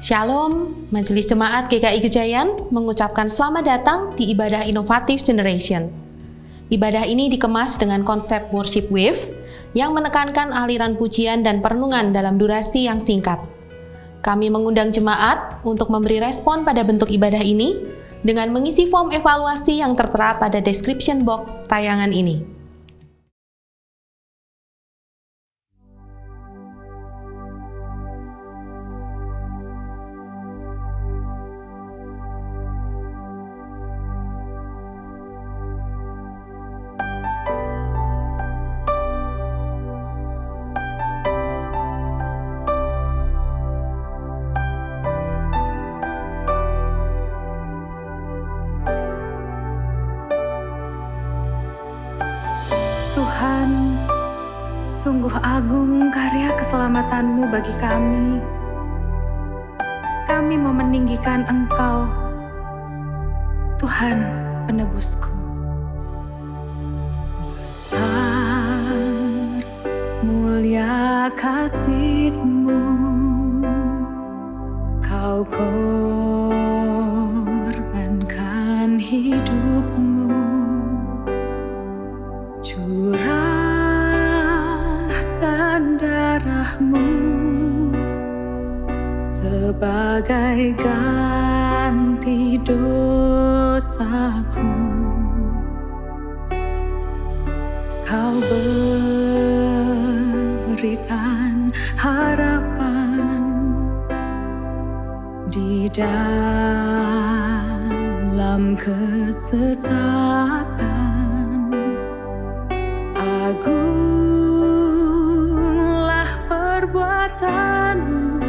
Shalom, Majelis Jemaat GKI Gejayan mengucapkan selamat datang di ibadah inovatif Generation. Ibadah ini dikemas dengan konsep worship wave yang menekankan aliran pujian dan perenungan dalam durasi yang singkat. Kami mengundang jemaat untuk memberi respon pada bentuk ibadah ini dengan mengisi form evaluasi yang tertera pada description box tayangan ini. Tuhan, sungguh agung karya keselamatan-Mu bagi kami. Kami mau meninggikan Engkau, Tuhan penebusku. Besar mulia kasih-Mu, Kau korbankan hidup-Mu, curahkan darah-Mu sebagai ganti dosaku. Kau berikan harapan di dalam kesesakan. Agunglah perbuatan-Mu,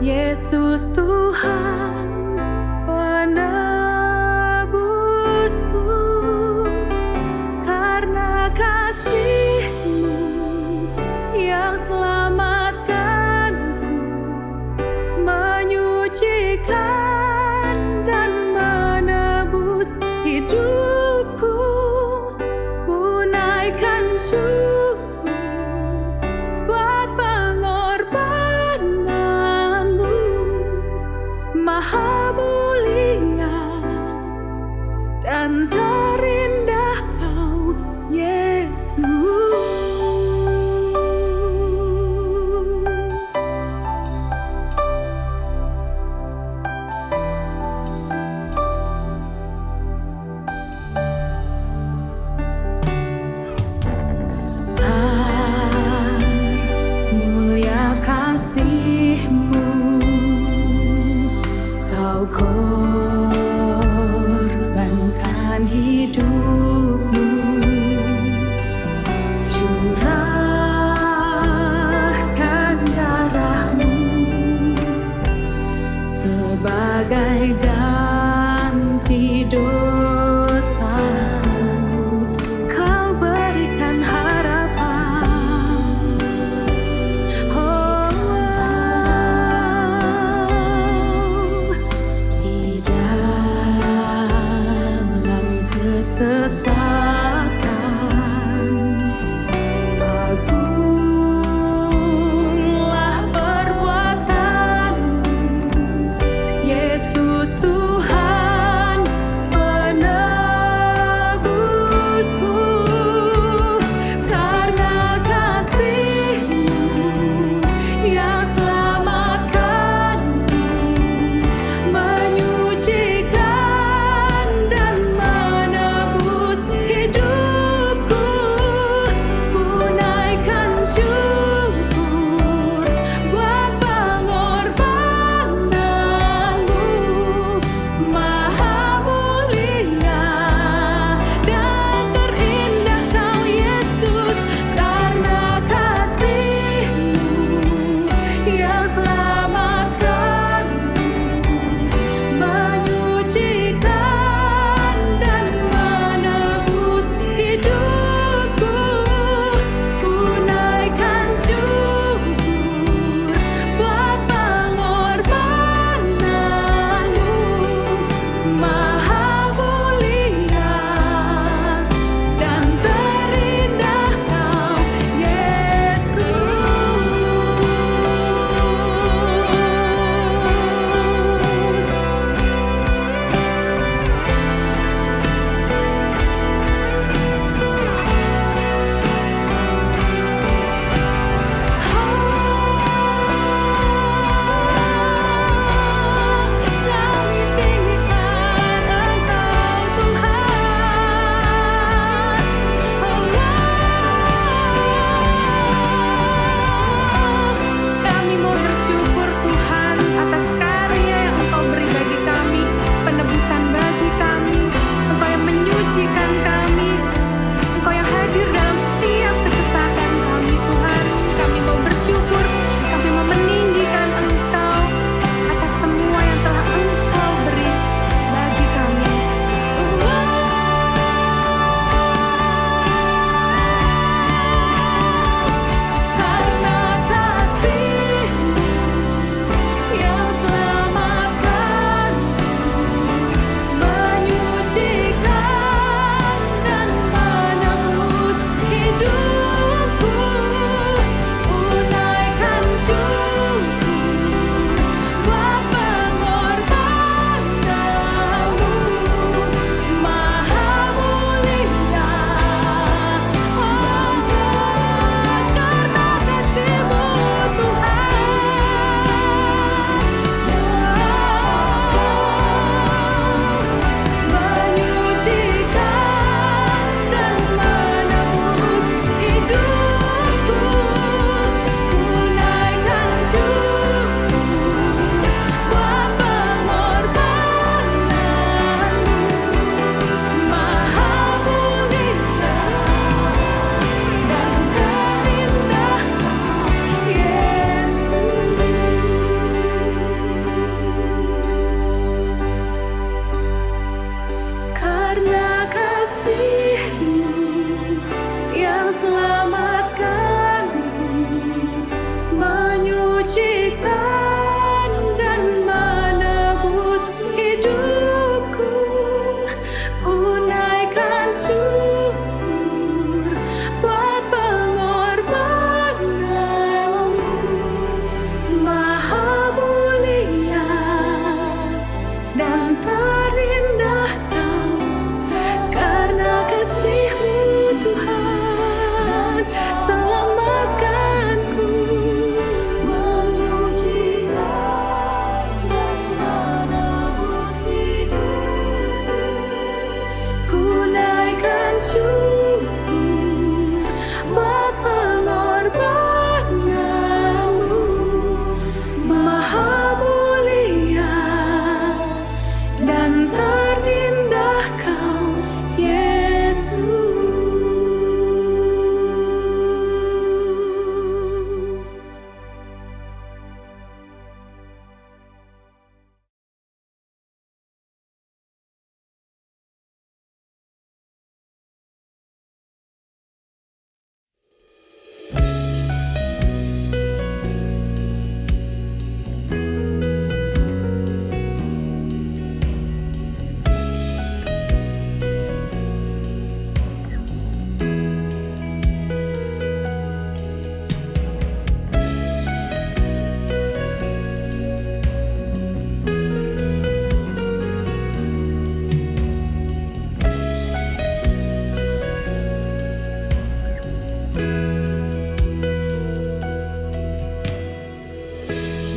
Yesus Tuhan penebusku. Karena kasih-Mu yang selamatkan-Ku, menyucikan dan menebus hidupku. Ku naikkan syukur buat pengorbanan-Mu, Maha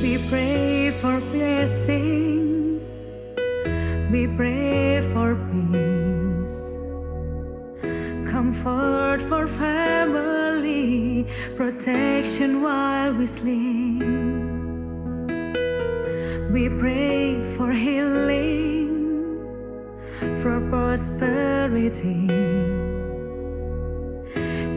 We pray for blessings, we pray for peace, comfort for family, protection while we sleep. We pray for healing, for prosperity.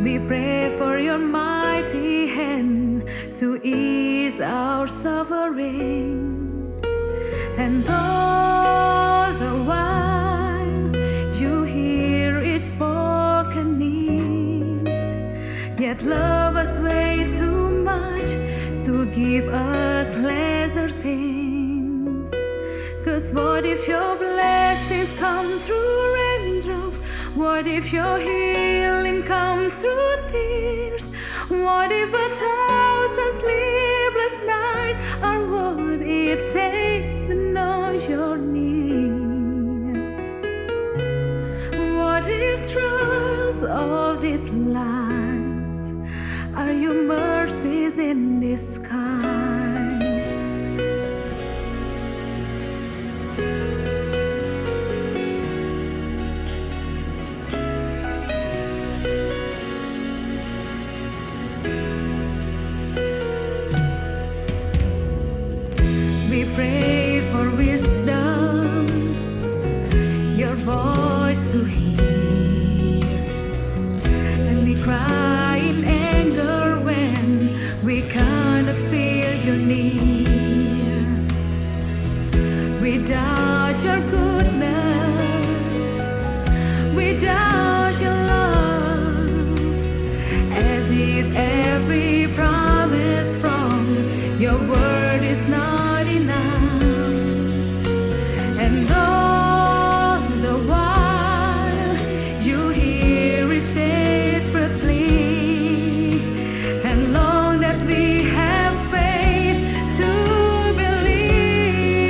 We pray for your mighty hand to ease our suffering. And all the while you hear each spoken need, yet love us way too much to give us lesser things. 'Cause what if your blessings come through raindrops? What if your healing comes through tears? What if 1,000 sleepless nights are what it takes to know your need? What if trials of this life are your mercies in disguise? We pray for wisdom, your voice to hear, and we cry in anger when we cannot feel you near. We doubt your goodness, we doubt your love, as if every promise from your word is not enough. And all the while you hear each desperate plea, and long that we have faith to believe.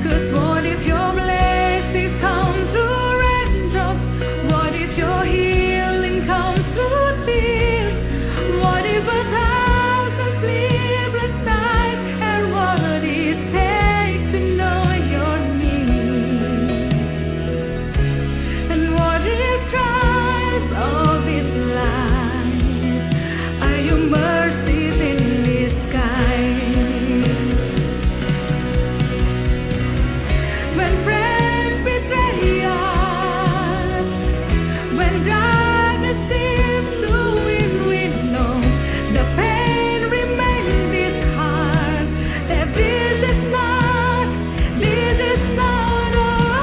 'Cause what if your blessings come through raindrops? What if your healing comes through tears? What if 1,000 sleepless nights and what it takes to know your need? And what if trials of this life are your mercies in disguise? When friends betray us, when darkness seems to win, we know the pain remains this hard. That this is not all.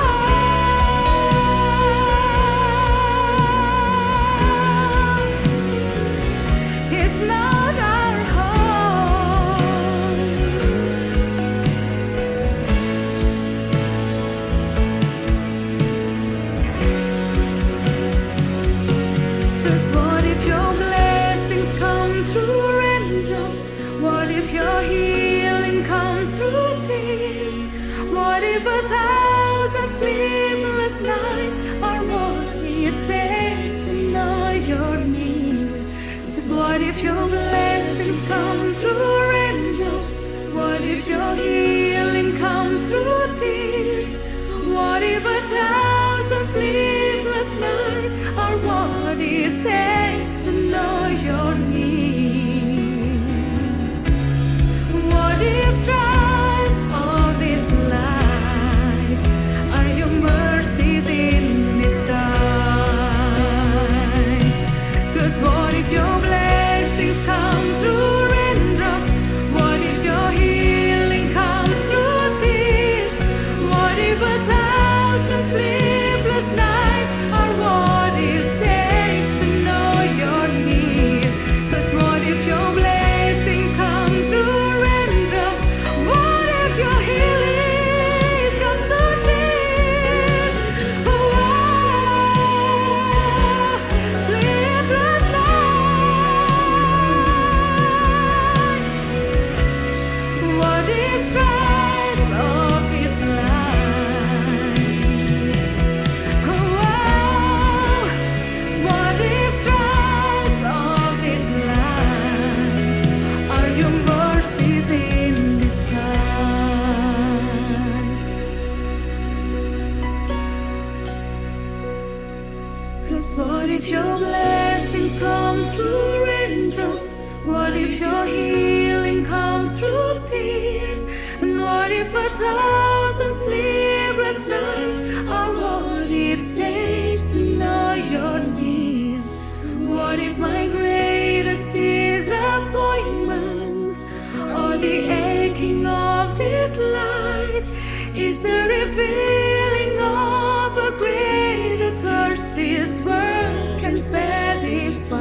It's not our home. 'Cause what if your blessings come through raindrops? What if your healing comes through tears? What if 1,000 sleepless nights are what it takes to know your need? 'Cause what if your blessings come through raindrops? What if your healing comes through tears? What if 1,000 sleepless nights are what it takes to know your need? What if trials of this life are your mercies in disguise? 'Cause what if your blessings come through raindrops? What if your healing comes through tears? What if 1,000 sleepless nights are what it takes to know you're near? What if my greatest disappointments or the aching of this life is the revealing of a greater thirst this world can satisfy?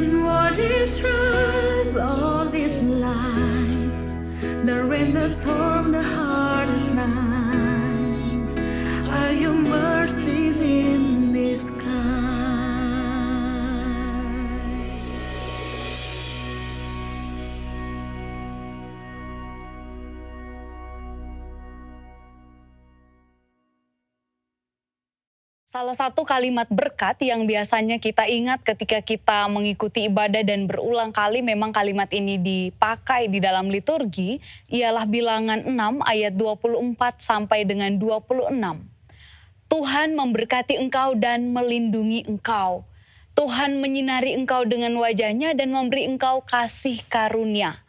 And what if through all this life, the rain, the storm, the hardest night, are your mercies in disguise? Salah satu kalimat berkat yang biasanya kita ingat ketika kita mengikuti ibadah dan berulang kali memang kalimat ini dipakai di dalam liturgi ialah Bilangan 6 ayat 24 sampai dengan 26. Tuhan memberkati engkau dan melindungi engkau. Tuhan menyinari engkau dengan wajahnya dan memberi engkau kasih karunia.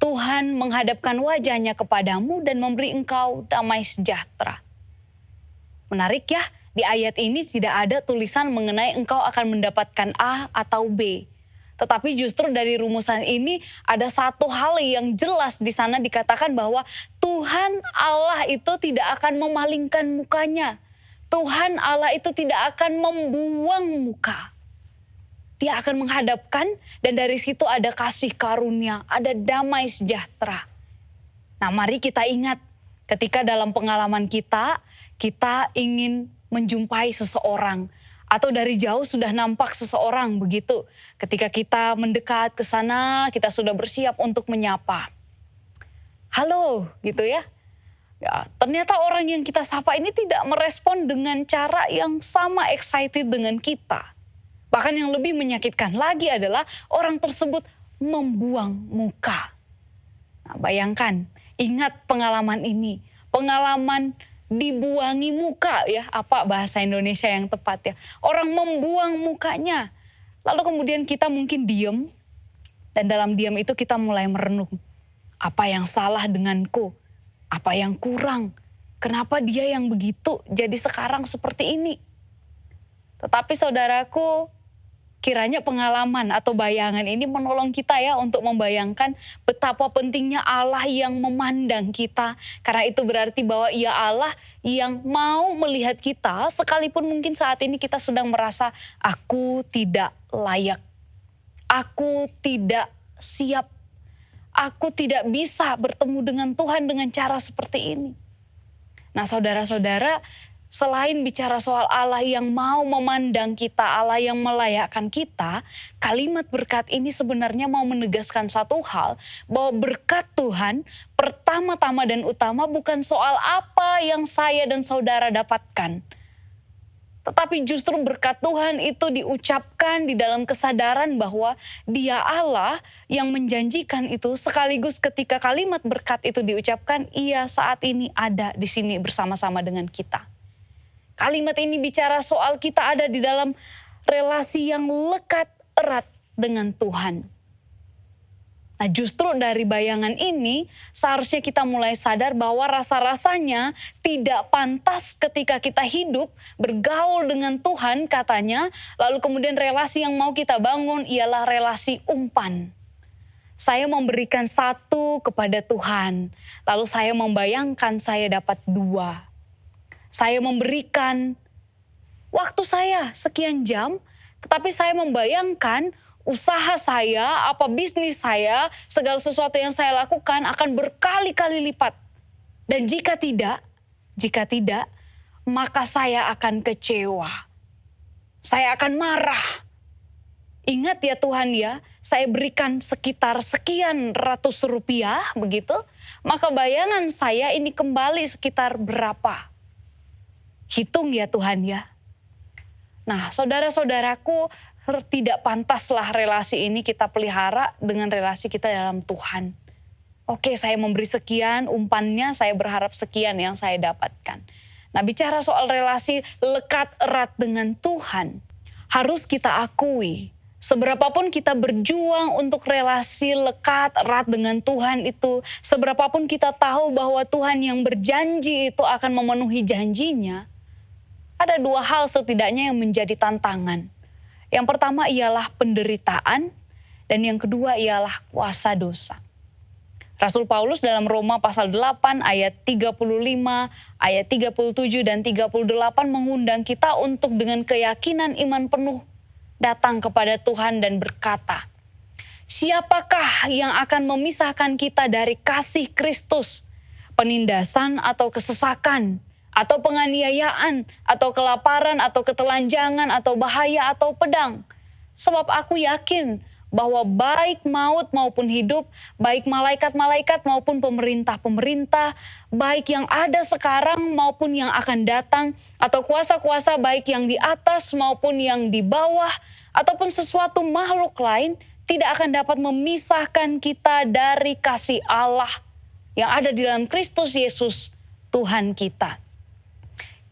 Tuhan menghadapkan wajahnya kepadamu dan memberi engkau damai sejahtera. Menarik ya? Di ayat ini tidak ada tulisan mengenai engkau akan mendapatkan A atau B. Tetapi justru dari rumusan ini ada satu hal yang jelas di sana dikatakan bahwa Tuhan Allah itu tidak akan memalingkan mukanya. Tuhan Allah itu tidak akan membuang muka. Dia akan menghadapkan dan dari situ ada kasih karunia, ada damai sejahtera. Nah, mari kita ingat ketika dalam pengalaman kita ingin menjumpai seseorang atau dari jauh sudah nampak seseorang begitu. Ketika kita mendekat ke sana, kita sudah bersiap untuk menyapa. Halo, gitu ya. Ya, ternyata orang yang kita sapa ini tidak merespon dengan cara yang sama excited dengan kita. Bahkan yang lebih menyakitkan lagi adalah orang tersebut membuang muka. Nah, bayangkan, ingat pengalaman ini, pengalaman dibuangi muka ya, apa bahasa Indonesia yang tepat ya. Orang membuang mukanya. Lalu kemudian kita mungkin diam dan dalam diam itu kita mulai merenung. Apa yang salah denganku? Apa yang kurang? Kenapa dia yang begitu jadi sekarang seperti ini? Tetapi saudaraku, kiranya pengalaman atau bayangan ini menolong kita ya untuk membayangkan betapa pentingnya Allah yang memandang kita. Karena itu berarti bahwa Ia Allah yang mau melihat kita sekalipun mungkin saat ini kita sedang merasa aku tidak layak. Aku tidak siap. Aku tidak bisa bertemu dengan Tuhan dengan cara seperti ini. Nah, saudara-saudara, selain bicara soal Allah yang mau memandang kita, Allah yang melayakkan kita, kalimat berkat ini sebenarnya mau menegaskan satu hal, bahwa berkat Tuhan pertama-tama dan utama bukan soal apa yang saya dan saudara dapatkan. Tetapi justru berkat Tuhan itu diucapkan di dalam kesadaran bahwa Dia Allah yang menjanjikan itu, sekaligus ketika kalimat berkat itu diucapkan, Ia saat ini ada di sini bersama-sama dengan kita. Kalimat ini bicara soal kita ada di dalam relasi yang lekat erat dengan Tuhan. Nah, justru dari bayangan ini seharusnya kita mulai sadar bahwa rasa-rasanya tidak pantas ketika kita hidup bergaul dengan Tuhan katanya, lalu kemudian relasi yang mau kita bangun ialah relasi umpan. Saya memberikan satu kepada Tuhan, lalu saya membayangkan saya dapat dua. Saya memberikan waktu saya sekian jam, tetapi saya membayangkan usaha saya, apa bisnis saya, segala sesuatu yang saya lakukan akan berkali-kali lipat. Dan jika tidak, maka saya akan kecewa. Saya akan marah. Ingat ya Tuhan ya, saya berikan sekitar sekian ratus rupiah, begitu. Maka bayangan saya ini kembali sekitar berapa? Hitung ya Tuhan ya. Nah, saudara-saudaraku, tidak pantaslah relasi ini kita pelihara dengan relasi kita dalam Tuhan. Oke, saya memberi sekian, umpannya saya berharap sekian yang saya dapatkan. Nah, bicara soal relasi lekat erat dengan Tuhan, harus kita akui Seberapapun kita berjuang untuk relasi lekat erat dengan Tuhan itu, seberapapun kita tahu bahwa Tuhan yang berjanji itu akan memenuhi janjinya, ada dua hal setidaknya yang menjadi tantangan. Yang pertama ialah penderitaan, dan yang kedua ialah kuasa dosa. Rasul Paulus dalam Roma pasal 8 ayat 35, ayat 37 dan 38 mengundang kita untuk dengan keyakinan iman penuh datang kepada Tuhan dan berkata, siapakah yang akan memisahkan kita dari kasih Kristus? Penindasan atau kesesakan, atau penganiayaan, atau kelaparan, atau ketelanjangan, atau bahaya, atau pedang. Sebab aku yakin bahwa baik maut maupun hidup, baik malaikat-malaikat maupun pemerintah-pemerintah, baik yang ada sekarang maupun yang akan datang, atau kuasa-kuasa baik yang di atas maupun yang di bawah, ataupun sesuatu makhluk lain, tidak akan dapat memisahkan kita dari kasih Allah yang ada di dalam Kristus Yesus, Tuhan kita.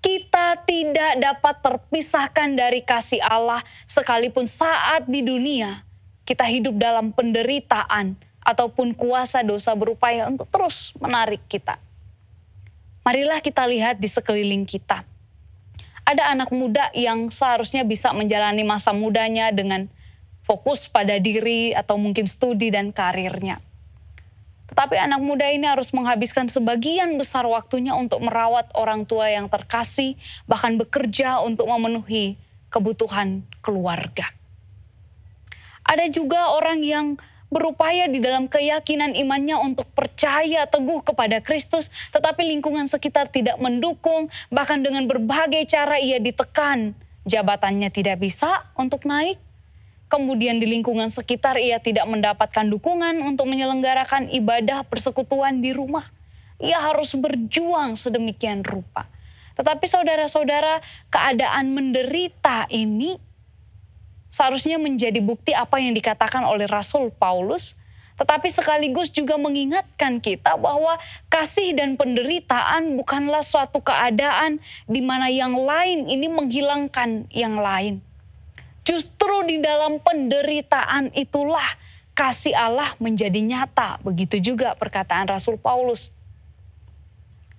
Kita tidak dapat terpisahkan dari kasih Allah sekalipun saat di dunia kita hidup dalam penderitaan ataupun kuasa dosa berupaya untuk terus menarik kita. Marilah kita lihat di sekeliling kita. Ada anak muda yang seharusnya bisa menjalani masa mudanya dengan fokus pada diri atau mungkin studi dan karirnya. Tetapi anak muda ini harus menghabiskan sebagian besar waktunya untuk merawat orang tua yang terkasih, bahkan bekerja untuk memenuhi kebutuhan keluarga. Ada juga orang yang berupaya di dalam keyakinan imannya untuk percaya teguh kepada Kristus, tetapi lingkungan sekitar tidak mendukung, bahkan dengan berbagai cara ia ditekan. Jabatannya tidak bisa untuk naik, kemudian di lingkungan sekitar ia tidak mendapatkan dukungan untuk menyelenggarakan ibadah persekutuan di rumah. Ia harus berjuang sedemikian rupa. Tetapi saudara-saudara, keadaan menderita ini seharusnya menjadi bukti apa yang dikatakan oleh Rasul Paulus, tetapi sekaligus juga mengingatkan kita bahwa kasih dan penderitaan bukanlah suatu keadaan di mana yang lain ini menghilangkan yang lain. Justru di dalam penderitaan itulah kasih Allah menjadi nyata. Begitu juga perkataan Rasul Paulus.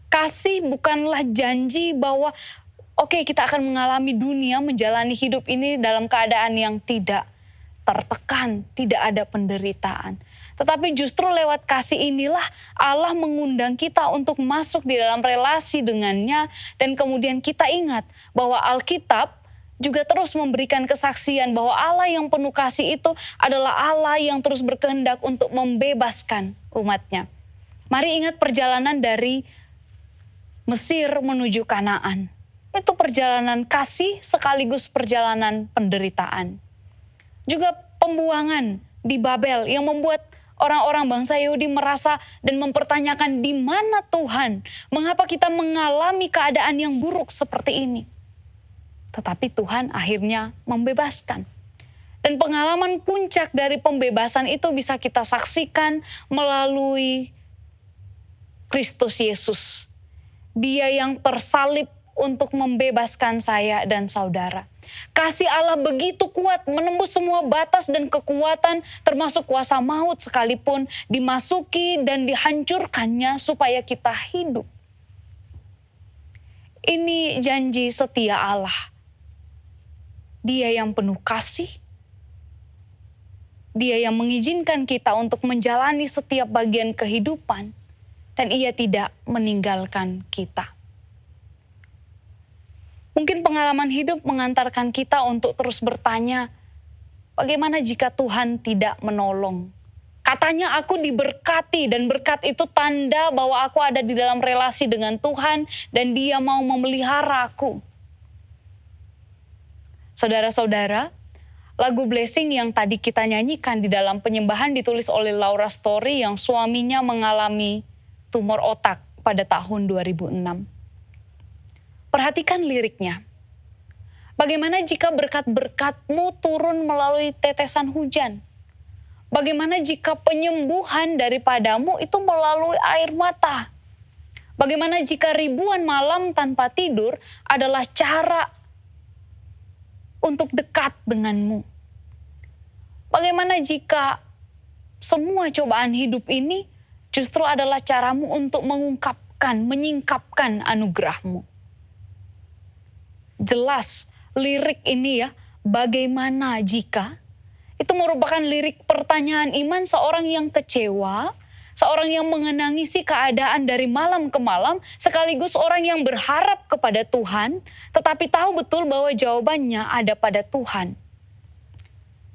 Kasih bukanlah janji bahwa oke, kita akan mengalami dunia, menjalani hidup ini dalam keadaan yang tidak tertekan, tidak ada penderitaan. Tetapi justru lewat kasih inilah Allah mengundang kita untuk masuk di dalam relasi dengannya. Dan kemudian kita ingat bahwa Alkitab juga terus memberikan kesaksian bahwa Allah yang penuh kasih itu adalah Allah yang terus berkehendak untuk membebaskan umatnya. Mari ingat perjalanan dari Mesir menuju Kanaan. Itu perjalanan kasih sekaligus perjalanan penderitaan. Juga pembuangan di Babel yang membuat orang-orang bangsa Yahudi merasa dan mempertanyakan di mana Tuhan? Mengapa kita mengalami keadaan yang buruk seperti ini? Tetapi Tuhan akhirnya membebaskan. Dan pengalaman puncak dari pembebasan itu bisa kita saksikan melalui Kristus Yesus. Dia yang tersalib untuk membebaskan saya dan saudara. Kasih Allah begitu kuat menembus semua batas dan kekuatan termasuk kuasa maut sekalipun dimasuki dan dihancurkannya supaya kita hidup. Ini janji setia Allah. Dia yang penuh kasih. Dia yang mengizinkan kita untuk menjalani setiap bagian kehidupan. Dan ia tidak meninggalkan kita. Mungkin pengalaman hidup mengantarkan kita untuk terus bertanya, bagaimana jika Tuhan tidak menolong? Katanya aku diberkati dan berkat itu tanda bahwa aku ada di dalam relasi dengan Tuhan dan Dia mau memelihara aku. Saudara-saudara, lagu Blessing yang tadi kita nyanyikan di dalam penyembahan ditulis oleh Laura Story yang suaminya mengalami tumor otak pada tahun 2006. Perhatikan liriknya. Bagaimana jika berkat-berkat-Mu turun melalui tetesan hujan? Bagaimana jika penyembuhan daripadamu itu melalui air mata? Bagaimana jika ribuan malam tanpa tidur adalah cara untuk dekat denganmu? Bagaimana jika semua cobaan hidup ini justru adalah caramu untuk mengungkapkan, menyingkapkan anugerah-Mu? Jelas lirik ini ya, bagaimana jika, itu merupakan lirik pertanyaan iman seorang yang kecewa, seorang yang mengenangisi keadaan dari malam ke malam, sekaligus orang yang berharap kepada Tuhan, tetapi tahu betul bahwa jawabannya ada pada Tuhan.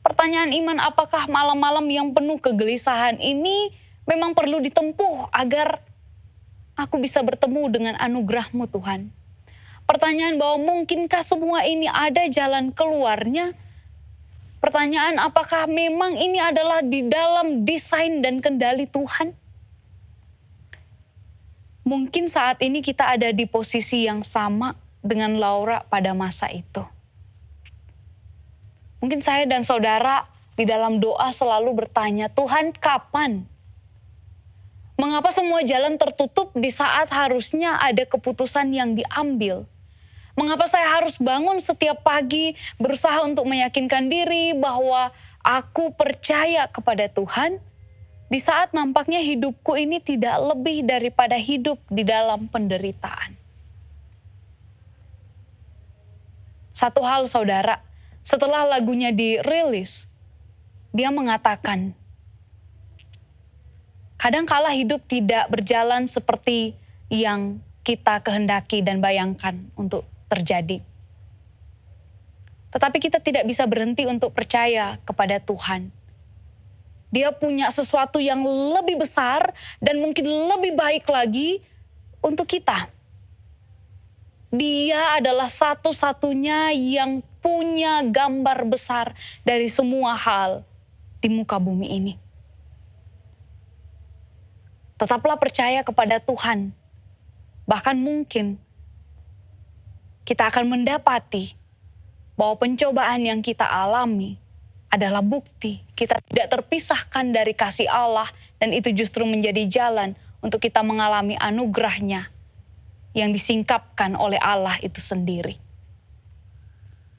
Pertanyaan iman, apakah malam-malam yang penuh kegelisahan ini memang perlu ditempuh agar aku bisa bertemu dengan anugerah-Mu Tuhan? Pertanyaan bahwa mungkinkah semua ini ada jalan keluarnya? Pertanyaan apakah memang ini adalah di dalam desain dan kendali Tuhan? Mungkin saat ini kita ada di posisi yang sama dengan Laura pada masa itu. Mungkin saya dan saudara di dalam doa selalu bertanya, Tuhan kapan? Mengapa semua jalan tertutup di saat harusnya ada keputusan yang diambil? Mengapa saya harus bangun setiap pagi berusaha untuk meyakinkan diri bahwa aku percaya kepada Tuhan, di saat nampaknya hidupku ini tidak lebih daripada hidup di dalam penderitaan. Satu hal saudara, setelah lagunya dirilis, dia mengatakan, kadangkala hidup tidak berjalan seperti yang kita kehendaki dan bayangkan untuk terjadi. Tetapi kita tidak bisa berhenti untuk percaya kepada Tuhan. Dia punya sesuatu yang lebih besar dan mungkin lebih baik lagi untuk kita. Dia adalah satu-satunya yang punya gambar besar dari semua hal di muka bumi ini. Tetaplah percaya kepada Tuhan. Bahkan mungkin kita akan mendapati bahwa pencobaan yang kita alami adalah bukti kita tidak terpisahkan dari kasih Allah, dan itu justru menjadi jalan untuk kita mengalami anugerah-Nya yang disingkapkan oleh Allah itu sendiri.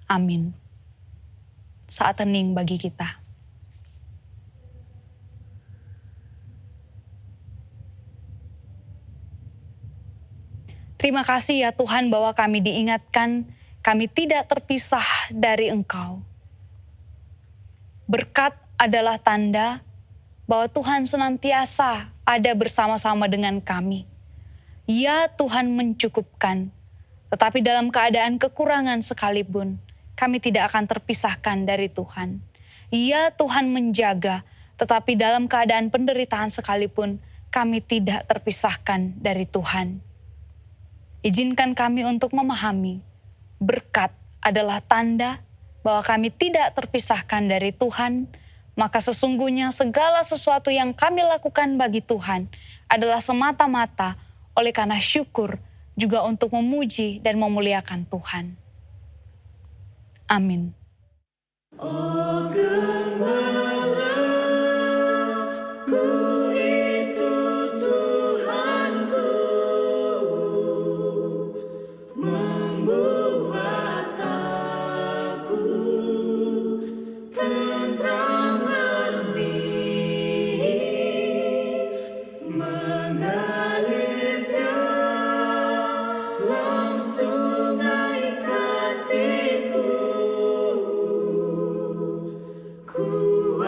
Amin. Saat hening bagi kita. Terima kasih ya Tuhan bahwa kami diingatkan, kami tidak terpisah dari Engkau. Berkat adalah tanda bahwa Tuhan senantiasa ada bersama-sama dengan kami. Ya Tuhan mencukupkan, tetapi dalam keadaan kekurangan sekalipun, kami tidak akan terpisahkan dari Tuhan. Ya Tuhan menjaga, tetapi dalam keadaan penderitaan sekalipun, kami tidak terpisahkan dari Tuhan. Izinkan kami untuk memahami, berkat adalah tanda bahwa kami tidak terpisahkan dari Tuhan, maka sesungguhnya segala sesuatu yang kami lakukan bagi Tuhan adalah semata-mata oleh karena syukur, juga untuk memuji dan memuliakan Tuhan. Amin. Ku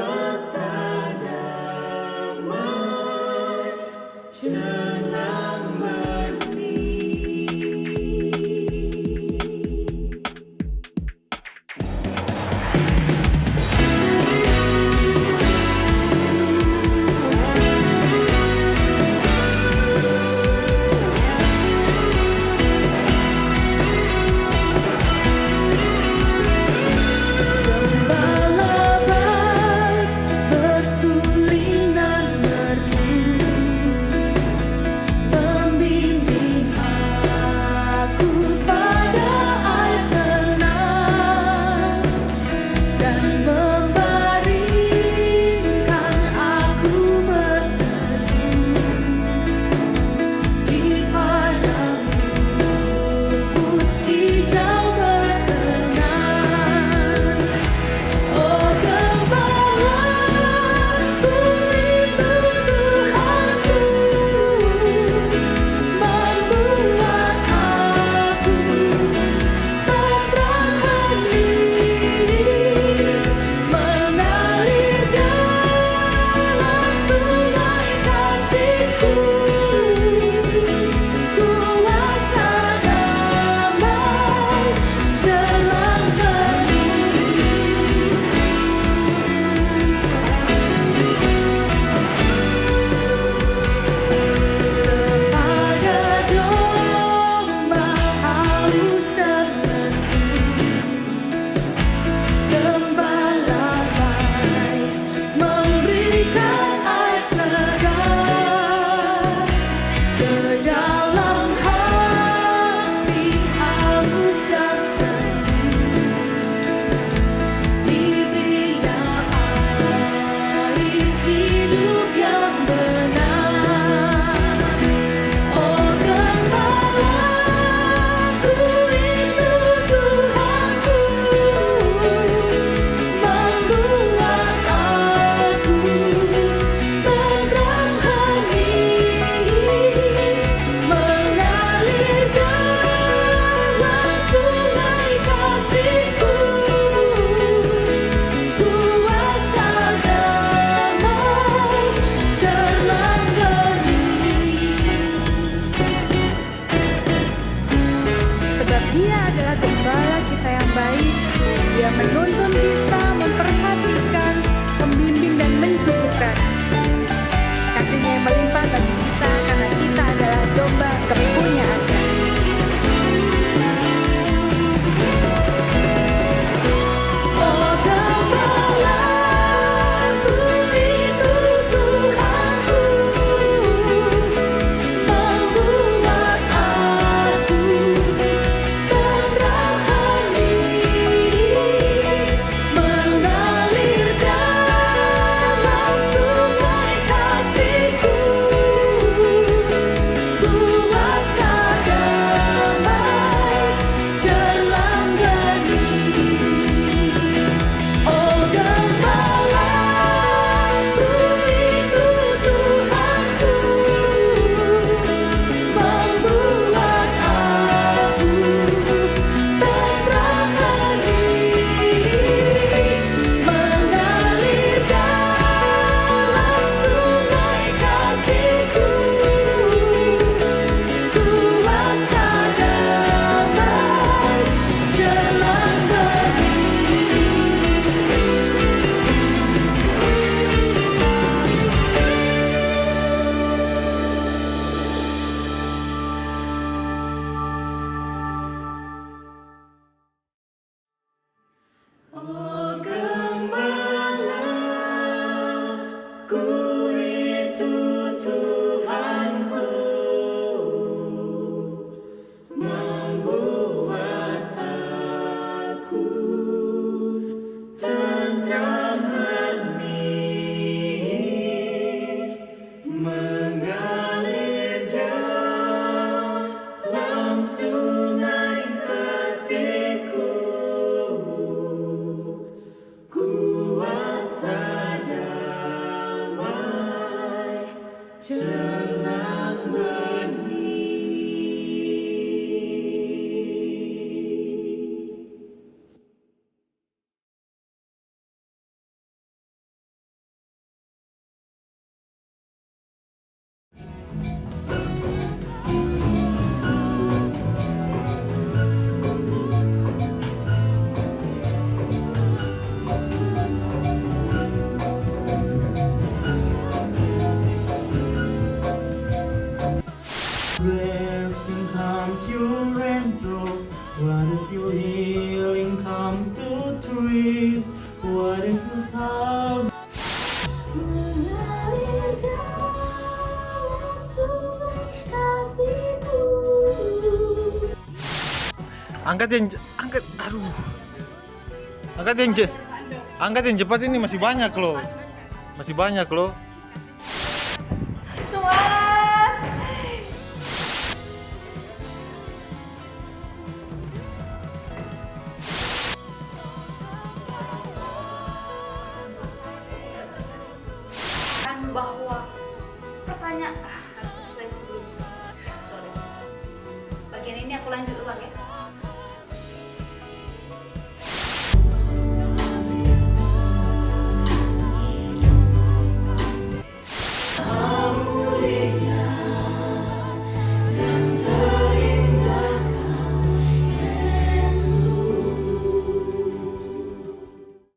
Blessing comes your raindrops. What if your healing comes to trees? What if your cause Mengalir dalam sungai kasihku. Angkat aduh. Angkat yang cepat, ini masih banyak loh. Bahwa pertanyaan harus selesai sebelum sorry bagian ini aku lanjut ulang ya.